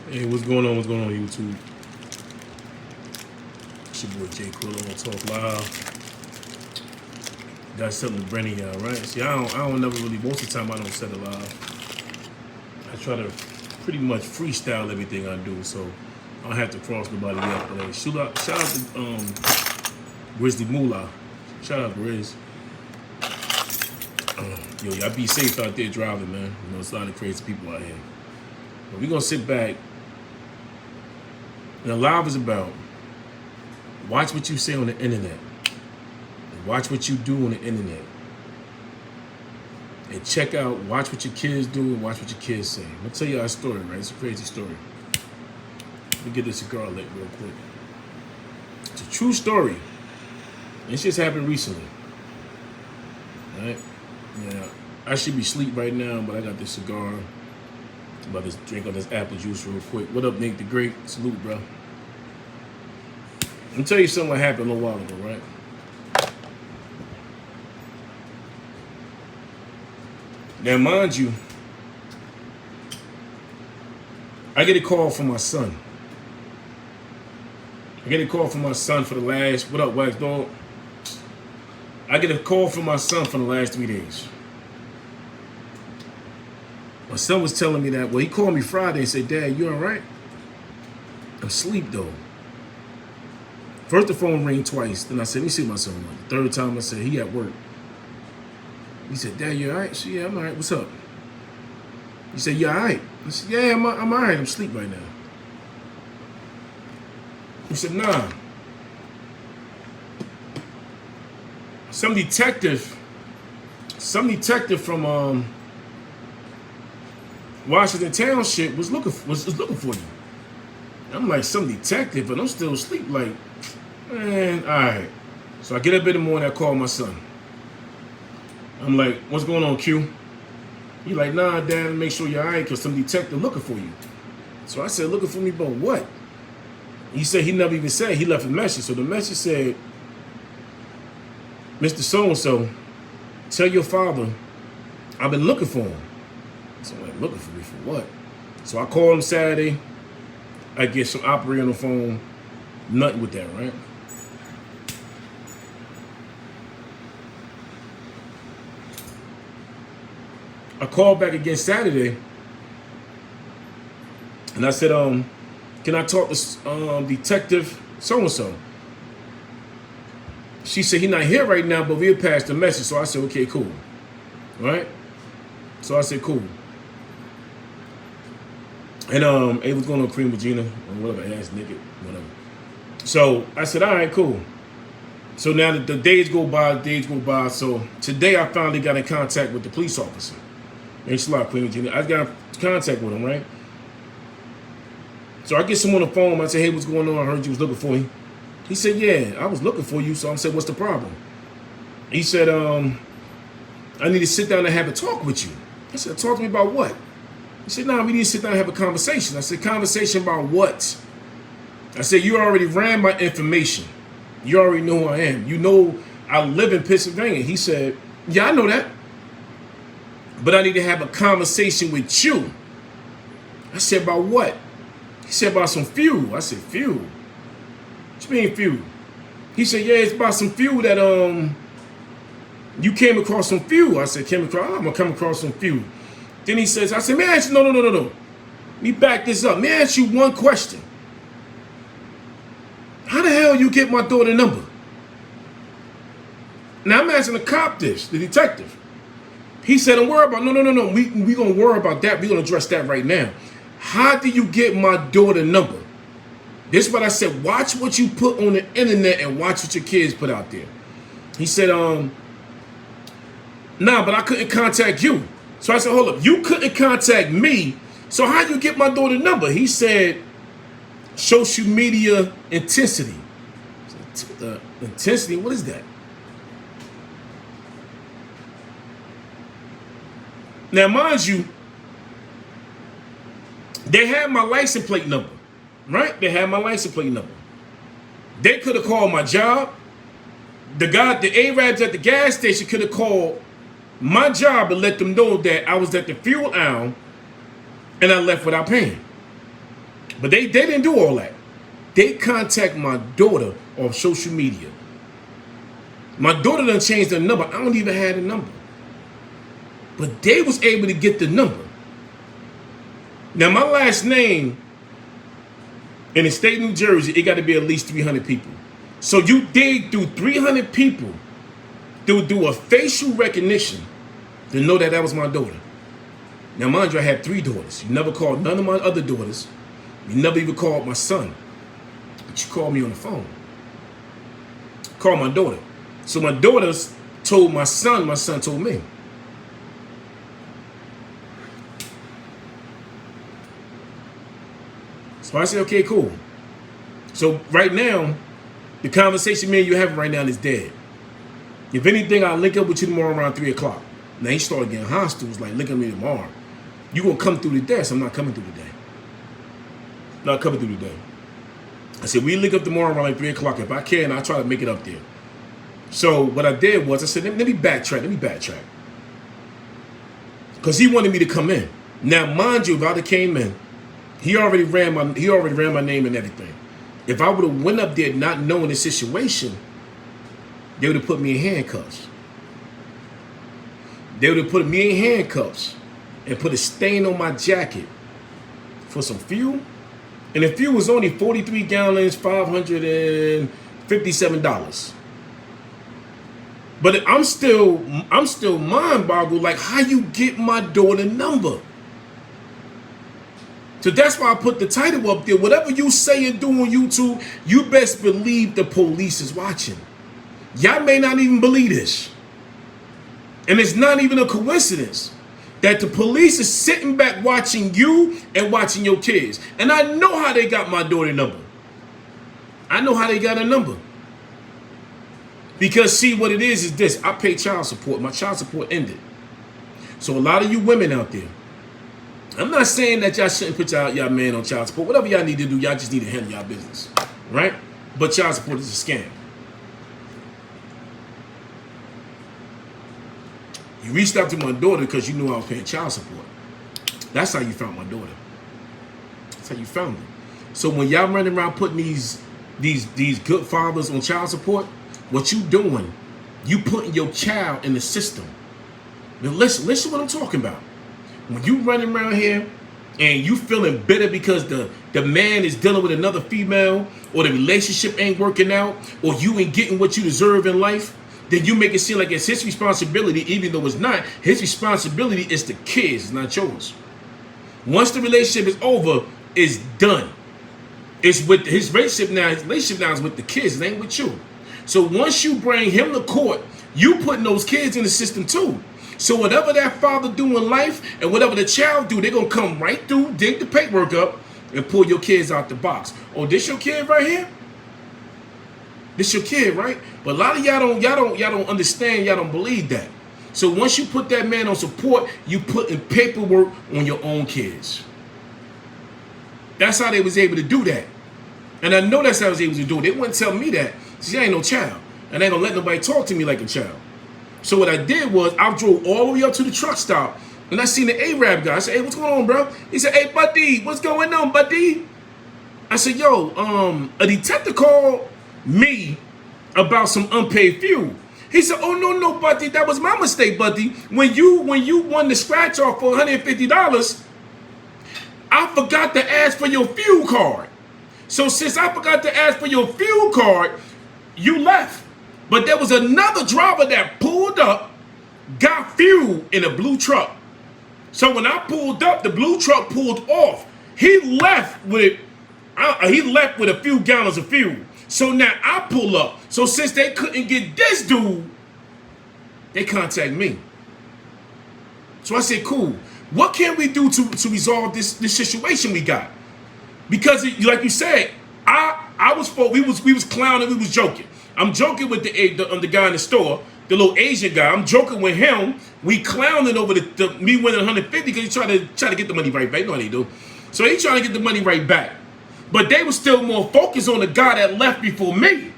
Hey, what's going on? What's going on, YouTube? It's your boy Jay Quilla on Talk Live. Got something to bring to y'all, right? See, I don't never really. Most of the time, I don't set it live. I try to pretty much freestyle everything I do, so I don't have to cross nobody up. But shout out to Grizzly Moolah. Shout out Grizz. Yo, y'all be safe out there driving, man. You know, there's a lot of crazy people out here. But we gonna sit back. And live is about watch what you say on the internet. And watch what you do on the internet. And check out, watch what your kids do and watch what your kids say. I'm gonna tell you our story, right? It's a crazy story. Let me get this cigar lit real quick. It's a true story. This just happened recently. Right? Yeah. I should be asleep right now, but I got this cigar. I'm about to drink on this apple juice real quick. What up, Nate the Great? Salute, bro. Let me tell you something that happened a little while ago, right? Now, mind you, I get a call from my son. I get a call from my son for the last, what up, Wax Dog? I get a call from my son for the last 3 days. My son was telling me that, well, he called me Friday and said, Dad, you all right? I'm asleep, though. First, the phone rang twice. Then I said, let me see my son. The third time, I said, he at work. He said, Dad, you all right? I said, yeah, I'm all right. What's up? He said, you all right? I said, yeah, I'm all right. I'm asleep right now. He said, nah. Some detective from Washington Township was looking for you. I'm like, some detective, but I'm still asleep. Like, man, all right. So I get up in the morning, I call my son. I'm like, what's going on, Q? He like, nah, Dad, make sure you're all right, because some detective looking for you. So I said, looking for me about what? He said he never even said. He left a message. So the message said, Mr. So-and-so, tell your father I've been looking for him. So I'm like, looking for me for what? So I call him Saturday. I get some operator on the phone. Nothing with that, right? I called back again Saturday. And I said, can I talk to detective so-and-so? She said, he's not here right now, but we'll pass the message. So I said, okay, cool. All right? So I said, cool. And it was going on Cream Regina or whatever, ass nigga, whatever. So I said, all right, cool. So now the days go by. So today I finally got in contact with the police officer. Thanks a lot, Queen Regina. I got in contact with him, right? So I get someone on the phone. I say, hey, what's going on? I heard you was looking for me. He said, yeah, I was looking for you. So I said, what's the problem? He said, I need to sit down and have a talk with you. I said, talk to me about what? He said, no, we need to sit down and have a conversation. I said, conversation about what? I said, you already ran my information. You already know who I am. You know I live in Pennsylvania. He said, yeah, I know that. But I need to have a conversation with you. I said, about what? He said, about some fuel. I said, fuel? What you mean fuel? He said, yeah, it's about some fuel that you came across some fuel. I said, I'm gonna come across some fuel. Then he says, I said, man, no. Let me back this up. Let me ask you one question. How the hell you get my daughter number? Now I'm asking the cop this, the detective. He said, don't worry about, no. We gonna worry about that. We gonna address that right now. How do you get my daughter number? This is what I said, watch what you put on the internet and watch what your kids put out there. He said, nah, but I couldn't contact you. So I said, hold up, you couldn't contact me, so how you get my daughter number? He said, social media intensity. Intensity, what is that? Now, mind you, they had my license plate number, right? They had my license plate number. They could have called my job. The Arabs at the gas station could have called my job and let them know that I was at the fuel aisle and I left without paying. But they didn't do all that. They contact my daughter on social media. My daughter done changed the number. I don't even have the number. But they was able to get the number. Now, my last name in the state of New Jersey, it got to be at least 300 people. So you dig through 300 people to do a facial recognition to know that that was my daughter. Now, mind you, I had 3 daughters. You never called none of my other daughters. You never even called my son. But you called me on the phone. Called my daughter. So my daughters told my son told me. So I said, okay, cool. So right now, the conversation me and you having right now is dead. If anything, I'll link up with you tomorrow around 3 o'clock. Now he started getting hostile. It's like, link up with me tomorrow. You gonna come through today? So I'm not coming through today. Not coming through today. I said, we link up tomorrow around like 3 o'clock. If I can, I'll try to make it up there. So what I did was I said, let me backtrack. Because he wanted me to come in. Now, mind you, if I'd have came in, he already ran my name and everything. If I would have went up there not knowing the situation, they would have put me in handcuffs. They would have put me in handcuffs and put a stain on my jacket for some fuel. And the fuel was only 43 gallons, $557. But I'm still mind boggled, like how you get my daughter number. So that's why I put the title up there. Whatever you say and do on YouTube, you best believe the police is watching. Y'all may not even believe this. And it's not even a coincidence that the police is sitting back watching you and watching your kids. And I know how they got my daughter number. I know how they got her number. Because see, what it is this. I pay child support. My child support ended. So a lot of you women out there, I'm not saying that y'all shouldn't put y'all man on child support. Whatever y'all need to do, y'all just need to handle y'all business. Right? But child support is a scam. You reached out to my daughter because you knew I was paying child support. That's how you found my daughter. That's how you found her. So when y'all running around putting these good fathers on child support, what you doing, you putting your child in the system. Now listen what I'm talking about. When you running around here and you feeling bitter because the man is dealing with another female, or the relationship ain't working out, or you ain't getting what you deserve in life, then you make it seem like it's his responsibility, even though it's not. His responsibility is the kids, it's not yours. Once the relationship is over, it's done. It's with his relationship now. His relationship now is with the kids. It ain't with you. So once you bring him to court, you putting those kids in the system too. So whatever that father do in life and whatever the child do, they're going to come right through, dig the paperwork up, and pull your kids out the box. Oh, this your kid right here? This your kid, right? But a lot of y'all don't understand, y'all don't believe that. So once you put that man on support, you putting paperwork on your own kids. That's how they was able to do that. And I know that's how they was able to do it. They wouldn't tell me that. See, I ain't no child. And I ain't gonna let nobody talk to me like a child. So what I did was I drove all the way up to the truck stop and I seen the Arab guy. I said, hey, what's going on, bro? He said, hey, buddy, what's going on, buddy? I said, yo, a detective called me about some unpaid fuel. He said, oh, no, buddy, that was my mistake, buddy. When you won the scratch off for $150, I forgot to ask for your fuel card. So since I forgot to ask for your fuel card, you left. But there was another driver that pulled up, got fuel in a blue truck. So when I pulled up, the blue truck pulled off. He left with a few gallons of fuel. So now I pull up. So since they couldn't get this dude, they contact me. So I said, cool. What can we do to resolve this situation we got? Because like you said, we was clowning, we was joking. I'm joking with the guy in the store, the little Asian guy. I'm joking with him. We clowning over me winning 150 because he try to get the money right back. You know what he do? So he trying to get the money right back. But they were still more focused on the guy that left before me.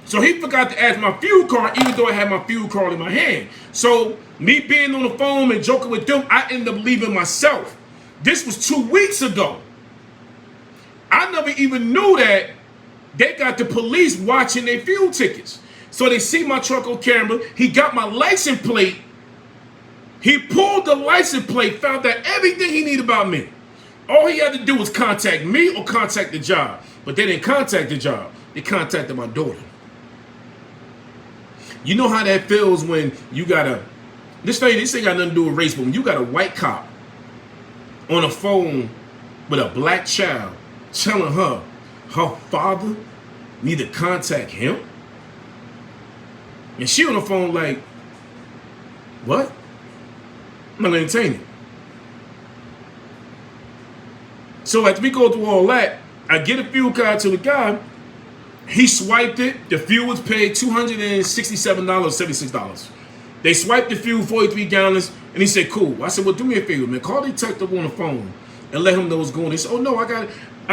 So he forgot to ask my fuel card, even though I had my fuel card in my hand. So me being on the phone and joking with them, I ended up leaving myself. This was 2 weeks ago. I never even knew that they got the police watching their fuel tickets. So they see my truck on camera. He got my license plate. He pulled the license plate, found out everything he needed about me. All he had to do was contact me or contact the job. But they didn't contact the job. They contacted my daughter. You know how that feels when you got a, this ain't got nothing to do with race, but when you got a white cop on a phone with a black child telling her father need to contact him. And she on the phone like, what? I'm not gonna entertain it. So after we go through all that, I get a fuel card to the guy. He swiped it. The fuel was paid $267.76. They swiped the fuel, 43 gallons, and he said, cool. I said, well, do me a favor, man. Call the detective on the phone and let him know what's going on. He said, oh, no, I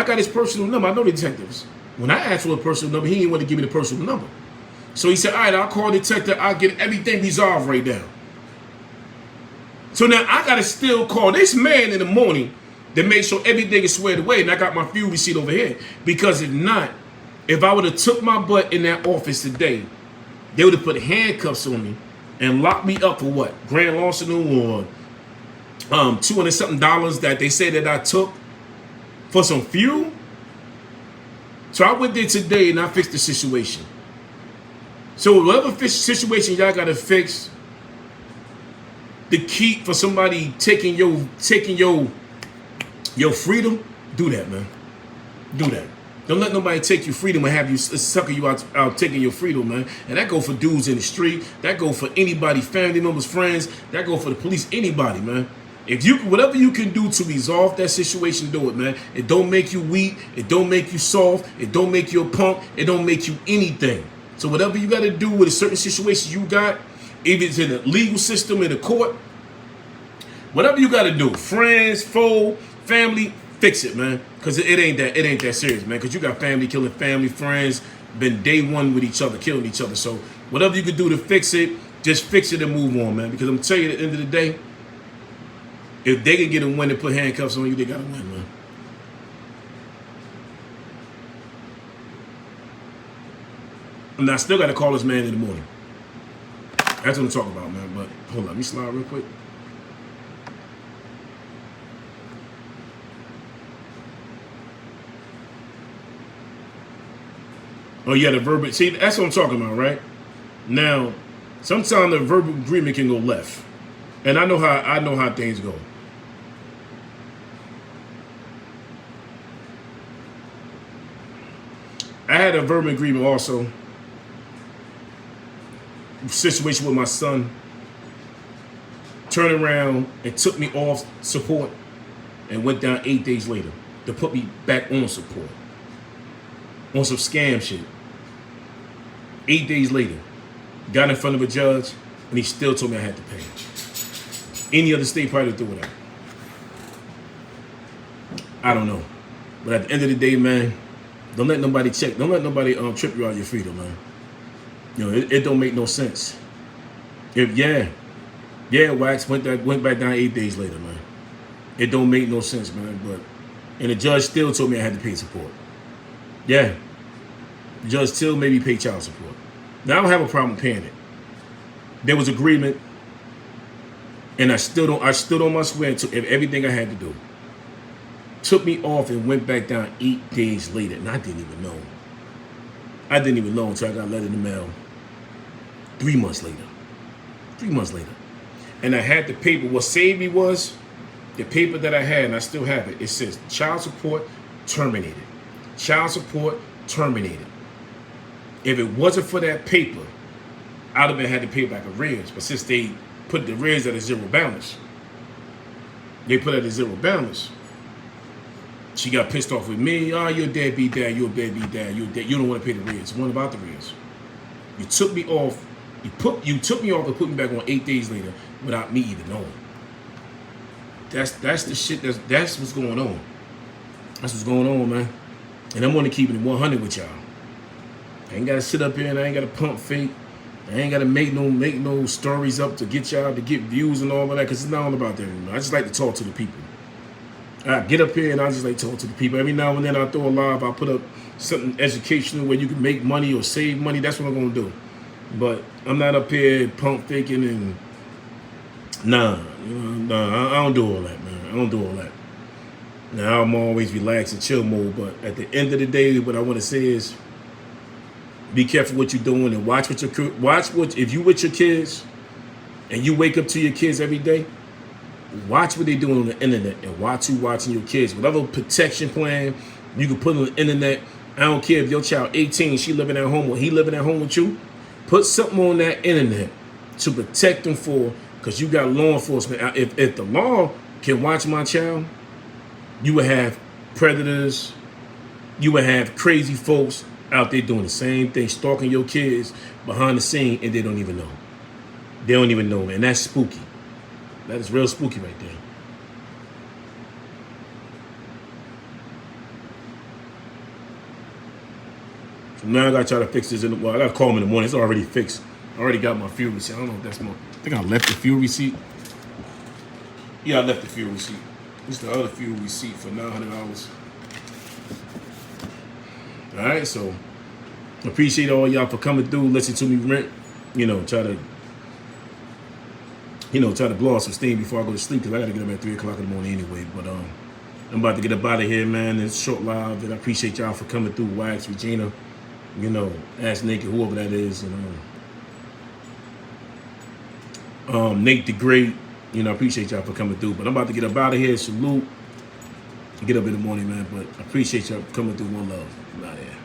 got his personal number. I know the detectives. When I asked for a personal number, he didn't want to give me the personal number. So he said, all right, I'll call the detective. I'll get everything resolved right now. So now I got to still call this man in the morning to make sure everything is squared away, and I got my fuel receipt over here. Because if not, if I would have took my butt in that office today, they would have put handcuffs on me and locked me up for what? Grand larceny or $200-something that they said that I took for some fuel. So I went there today and I fixed the situation. So whatever situation y'all gotta fix to keep for somebody taking your freedom, do that, man. Do that. Don't let nobody take your freedom and have you sucker you out taking your freedom, man. And that go for dudes in the street. That go for anybody, family members, friends. That go for the police, anybody, man. If you, whatever you can do to resolve that situation, do it, man. It don't make you weak. It don't make you soft. It don't make you a punk. It don't make you anything. So whatever you got to do with a certain situation you got, if it's in the legal system, in the court, whatever you got to do, friends, foe, family, fix it, man. Because it ain't that serious, man. Because you got family killing family, friends, been day one with each other, killing each other. So whatever you can do to fix it, just fix it and move on, man. Because I'm telling you, at the end of the day, if they can get a win and put handcuffs on you, they got to win, man. And I still got to call this man in the morning. That's what I'm talking about, man. But hold on, let me slide real quick. Oh, yeah, the verbal. See, that's what I'm talking about, right? Now, sometimes the verbal agreement can go left. And I know how things go. I had a verbal agreement also. Situation with my son. Turned around and took me off support and went down 8 days later to put me back on support. On some scam shit. 8 days later, got in front of a judge and he still told me I had to pay. Any other state probably do it out. I don't know. But at the end of the day, man, don't let nobody check. Don't let nobody trip you out of your freedom, man. You know, it don't make no sense. Wax went back down 8 days later, man. It don't make no sense, man. And the judge still told me I had to pay support. Yeah. The judge still made me pay child support. Now I don't have a problem paying it. There was agreement, and I stood on my square and took everything I had to do. Took me off and went back down 8 days later, and I didn't even know. I didn't even know until I got a letter in the mail 3 months later. 3 months later. And I had the paper. What saved me was the paper that I had, and I still have it. It says child support terminated. Child support terminated. If it wasn't for that paper, I'd have had to pay back arrears. But since they put the arrears at a zero balance, she got pissed off with me. Oh, you're a deadbeat dad. You're a deadbeat dad. You don't want to pay the arrears. It's one about the arrears. You took me off. You took me off and put me back on 8 days later without me even knowing. That's the shit. That's what's going on. That's what's going on, man. And I'm gonna keep it 100 with y'all. I ain't gotta sit up here and I ain't gotta pump fake. I ain't gotta make no stories up to get y'all to get views and all of that, because it's not all about that anymore. I just like to talk to the people. I get up here and I just like talk to the people. Every now and then I throw a live. I put up something educational where you can make money or save money. That's what I'm gonna do. But I'm not up here pump faking and nah, I don't do all that, man. I don't do all that. Now I'm always relaxed and chill mode. But at the end of the day, what I want to say is, be careful what you're doing and watch what if you with your kids and you wake up to your kids every day. Watch what they doing on the internet and watch who watching your kids. Whatever protection plan you can put on the internet. I don't care if your child 18, she living at home or he living at home with you. Put something on that internet to protect them because you got law enforcement. If the law can watch my child, you would have predators. You would have crazy folks out there doing the same thing, stalking your kids behind the scene, and they don't even know. They don't even know, and that's spooky. That is real spooky right there. So now I gotta try to fix this. I gotta call him in the morning. It's already fixed. I already got my fuel receipt. I don't know if that's more. I think I left the fuel receipt. Yeah, I left the fuel receipt. This is the other fuel receipt for $900. All right, so appreciate all y'all for coming through, listen to me rant. Try to blow off some steam before I go to sleep because I got to get up at 3 o'clock in the morning anyway. But I'm about to get up out of here, man. It's short live, and I appreciate y'all for coming through. Wax, Regina, Ass Naked, whoever that is, Nate the Great. I appreciate y'all for coming through. But I'm about to get up out of here. Salute. Get up in the morning, man. But I appreciate y'all for coming through. One love. I'm out of here.